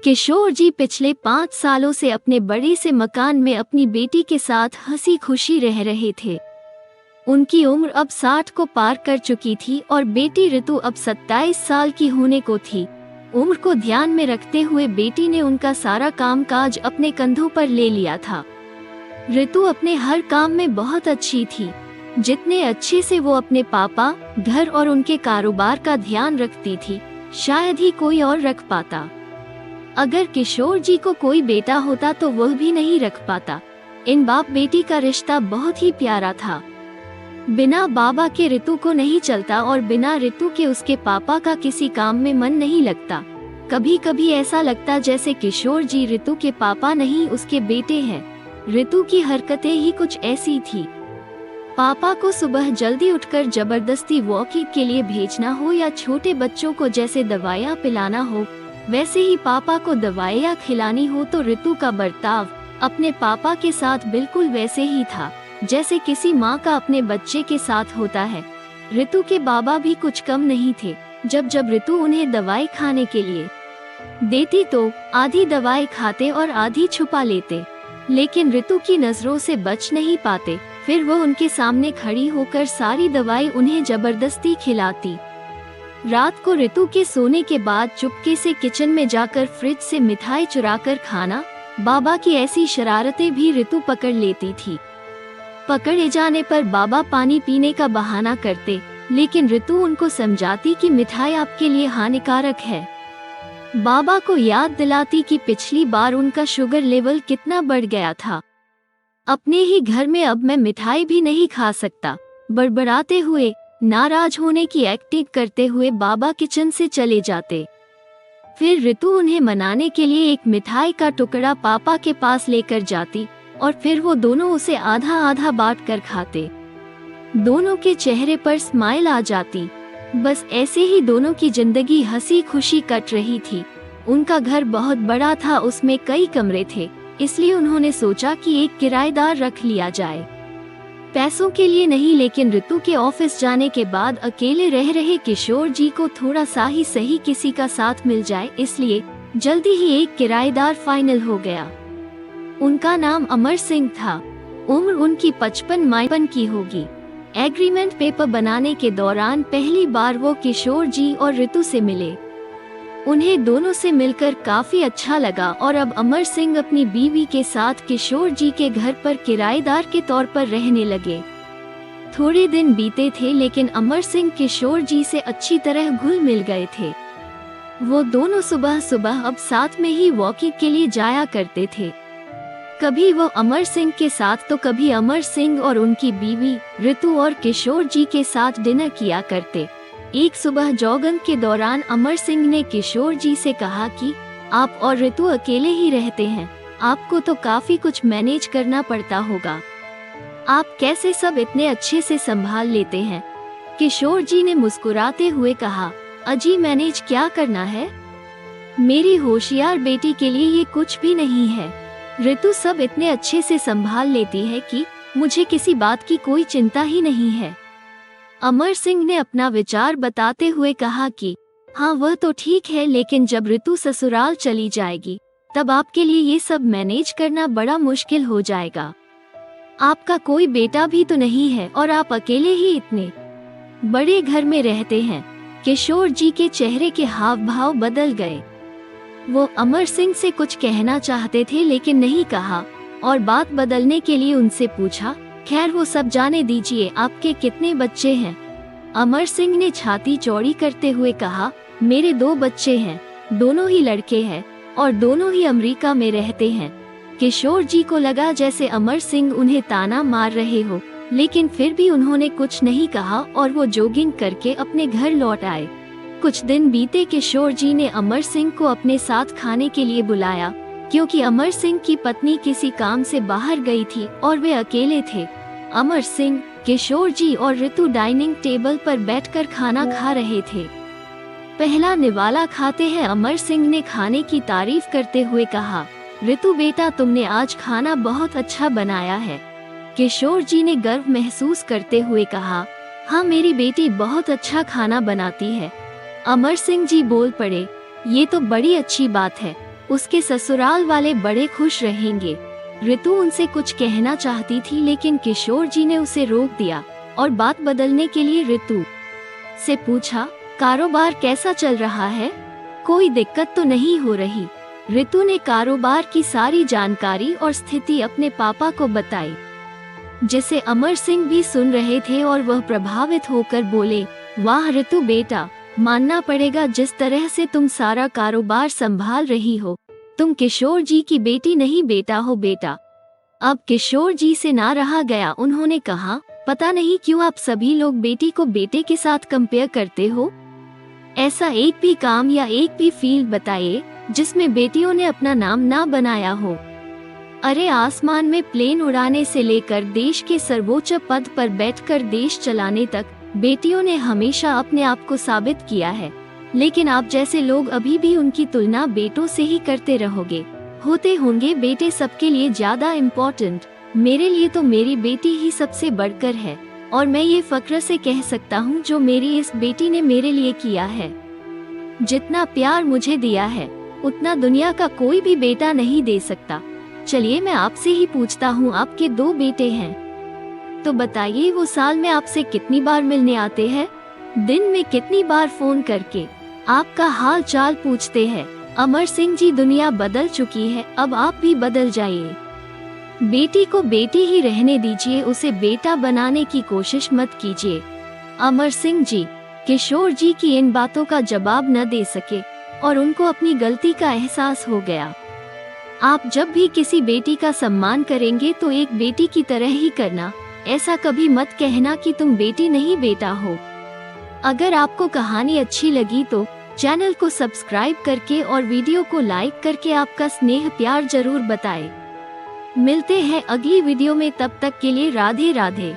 किशोर जी पिछले 5 सालों से अपने बड़े से मकान में अपनी बेटी के साथ हंसी खुशी रह रहे थे। उनकी उम्र अब 60 को पार कर चुकी थी और बेटी ऋतु अब 27 साल की होने को थी। उम्र को ध्यान में रखते हुए बेटी ने उनका सारा कामकाज अपने कंधों पर ले लिया था। ऋतु अपने हर काम में बहुत अच्छी थी, जितने अच्छे से वो अपने पापा, घर और उनके कारोबार का ध्यान रखती थी, शायद ही कोई और रख पाता। अगर किशोर जी को कोई बेटा होता तो वह भी नहीं रख पाता। इन बाप बेटी का रिश्ता बहुत ही प्यारा था। बिना बाबा के ऋतु को नहीं चलता और बिना ऋतु के उसके पापा का किसी काम में मन नहीं लगता। कभी कभी ऐसा लगता जैसे किशोर जी ऋतु के पापा नहीं उसके बेटे हैं। ऋतु की हरकतें ही कुछ ऐसी थी। पापा को सुबह जल्दी उठकर जबरदस्ती वॉकिंग के लिए भेजना हो या छोटे बच्चों को जैसे दवाइयाँ पिलाना हो, वैसे ही पापा को दवाइयाँ खिलानी हो, तो ऋतु का बर्ताव अपने पापा के साथ बिल्कुल वैसे ही था जैसे किसी माँ का अपने बच्चे के साथ होता है। ऋतु के बाबा भी कुछ कम नहीं थे। जब जब ऋतु उन्हें दवाई खाने के लिए देती तो आधी दवाई खाते और आधी छुपा लेते, लेकिन ऋतु की नजरों से बच नहीं पाते। फिर वो उनके सामने खड़ी होकर सारी दवाई उन्हें जबरदस्ती खिलाती। रात को ऋतु के सोने के बाद चुपके से किचन में जाकर फ्रिज से मिठाई चुराकर खाना, बाबा की ऐसी शरारतें भी ऋतु पकड़ लेती थी। पकड़े जाने पर बाबा पानी पीने का बहाना करते, लेकिन ऋतु उनको समझाती कि मिठाई आपके लिए हानिकारक है। बाबा को याद दिलाती कि पिछली बार उनका शुगर लेवल कितना बढ़ गया था। अपने ही घर में अब मैं मिठाई भी नहीं खा सकता। बड़बड़ाते हुए, नाराज होने की एक्टिंग करते हुए बाबा किचन से चले जाते। फिर ऋतु उन्हें मनाने के लिए एक मिठाई का टुकड़ा पापा के पास लेकर जाती और फिर वो दोनों उसे आधा आधा बांट कर खाते। दोनों के चेहरे पर स्माइल आ जाती। बस ऐसे ही दोनों की जिंदगी हंसी खुशी कट रही थी। उनका घर बहुत बड़ा था, उसमें कई कमरे थे, इसलिए उन्होंने सोचा कि एक किराएदार रख लिया जाए। पैसों के लिए नहीं, लेकिन ऋतु के ऑफिस जाने के बाद अकेले रह रहे किशोर जी को थोड़ा सा ही सही किसी का साथ मिल जाए, इसलिए जल्दी ही एक किराएदार फाइनल हो गया। उनका नाम अमर सिंह था। उम्र उनकी 55 की होगी। एग्रीमेंट पेपर बनाने के दौरान पहली बार वो किशोर जी और ऋतु से मिले। उन्हें दोनों से मिलकर काफी अच्छा लगा और अब अमर सिंह अपनी बीवी के साथ किशोर जी के घर पर किराएदार के तौर पर रहने लगे। थोड़े दिन बीते थे, लेकिन अमर सिंह किशोर जी से अच्छी तरह घुल मिल गए थे। वो दोनों सुबह सुबह अब साथ में ही वॉकिंग के लिए जाया करते थे। कभी वो अमर सिंह के साथ तो कभी अमर सिंह और उनकी बीवी ऋतु और किशोर जी के साथ डिनर किया करते। एक सुबह जॉगिंग के दौरान अमर सिंह ने किशोर जी से कहा कि आप और ऋतु अकेले ही रहते हैं, आपको तो काफी कुछ मैनेज करना पड़ता होगा। आप कैसे सब इतने अच्छे से संभाल लेते हैं? किशोर जी ने मुस्कुराते हुए कहा, अजी मैनेज क्या करना है? मेरी होशियार बेटी के लिए ये कुछ भी नहीं है। ऋतु सब इतने अच्छे से संभाल लेती है कि मुझे किसी बात की कोई चिंता ही नहीं है। अमर सिंह ने अपना विचार बताते हुए कहा कि हाँ वह तो ठीक है, लेकिन जब ऋतु ससुराल चली जाएगी तब आपके लिए ये सब मैनेज करना बड़ा मुश्किल हो जाएगा। आपका कोई बेटा भी तो नहीं है और आप अकेले ही इतने बड़े घर में रहते हैं। किशोर जी के चेहरे के हाव भाव बदल गए। वो अमर सिंह से कुछ कहना चाहते थे लेकिन नहीं कहा और बात बदलने के लिए उनसे पूछा, खैर वो सब जाने दीजिए, आपके कितने बच्चे हैं? अमर सिंह ने छाती चौड़ी करते हुए कहा, मेरे 2 बच्चे हैं, दोनों ही लड़के हैं और दोनों ही अमेरिका में रहते हैं। किशोर जी को लगा जैसे अमर सिंह उन्हें ताना मार रहे हो, लेकिन फिर भी उन्होंने कुछ नहीं कहा और वो जॉगिंग करके अपने घर लौट आए। कुछ दिन बीते, किशोर जी ने अमर सिंह को अपने साथ खाने के लिए बुलाया, क्योंकि अमर सिंह की पत्नी किसी काम से बाहर गई थी और वे अकेले थे। अमर सिंह, किशोर जी और ऋतु डाइनिंग टेबल पर बैठकर खाना खा रहे थे। पहला निवाला खाते हैं अमर सिंह ने खाने की तारीफ करते हुए कहा, ऋतु बेटा तुमने आज खाना बहुत अच्छा बनाया है। किशोर जी ने गर्व महसूस करते हुए कहा, हाँ मेरी बेटी बहुत अच्छा खाना बनाती है। अमर सिंह जी बोल पड़े, ये तो बड़ी अच्छी बात है। उसके ससुराल वाले बड़े खुश रहेंगे। ऋतु उनसे कुछ कहना चाहती थी, लेकिन किशोर जी ने उसे रोक दिया और बात बदलने के लिए ऋतु से पूछा, कारोबार कैसा चल रहा है? कोई दिक्कत तो नहीं हो रही? ऋतु ने कारोबार की सारी जानकारी और स्थिति अपने पापा को बताई, जिसे अमर सिंह भी सुन रहे थे और वह प्रभावित होकर बोले, वाह ऋतु बेटा, मानना पड़ेगा जिस तरह से तुम सारा कारोबार संभाल रही हो। तुम किशोर जी की बेटी नहीं बेटा हो बेटा। अब किशोर जी से ना रहा गया। उन्होंने कहा, पता नहीं क्यों आप सभी लोग बेटी को बेटे के साथ कंपेयर करते हो। ऐसा एक भी काम या एक भी फील्ड बताइए जिसमें बेटियों ने अपना नाम ना बनाया हो। अरे आसमान में प्लेन उड़ाने से लेकर देश के सर्वोच्च पद पर बैठकर देश चलाने तक बेटियों ने हमेशा अपने आप को साबित किया है, लेकिन आप जैसे लोग अभी भी उनकी तुलना बेटों से ही करते रहोगे। होते होंगे बेटे सबके लिए ज्यादा इम्पोर्टेंट, मेरे लिए तो मेरी बेटी ही सबसे बढ़कर है और मैं ये फक्र से कह सकता हूँ जो मेरी इस बेटी ने मेरे लिए किया है। जितना प्यार मुझे दिया है उतना दुनिया का कोई भी बेटा नहीं दे सकता। चलिए मैं आपसे ही पूछता हूँ, आपके 2 बेटे हैं, तो बताइए वो साल में आपसे कितनी बार मिलने आते हैं? दिन में कितनी बार फोन करके आपका हाल चाल पूछते हैं? अमर सिंह जी, दुनिया बदल चुकी है, अब आप भी बदल जाइए। बेटी को बेटी ही रहने दीजिए, उसे बेटा बनाने की कोशिश मत कीजिए। अमर सिंह जी किशोर जी की इन बातों का जवाब न दे सके और उनको अपनी गलती का एहसास हो गया। आप जब भी किसी बेटी का सम्मान करेंगे तो एक बेटी की तरह ही करना। ऐसा कभी मत कहना कि तुम बेटी नहीं बेटा हो। अगर आपको कहानी अच्छी लगी तो चैनल को सब्सक्राइब करके और वीडियो को लाइक करके आपका स्नेह प्यार जरूर बताएं। मिलते हैं अगली वीडियो में, तब तक के लिए राधे राधे।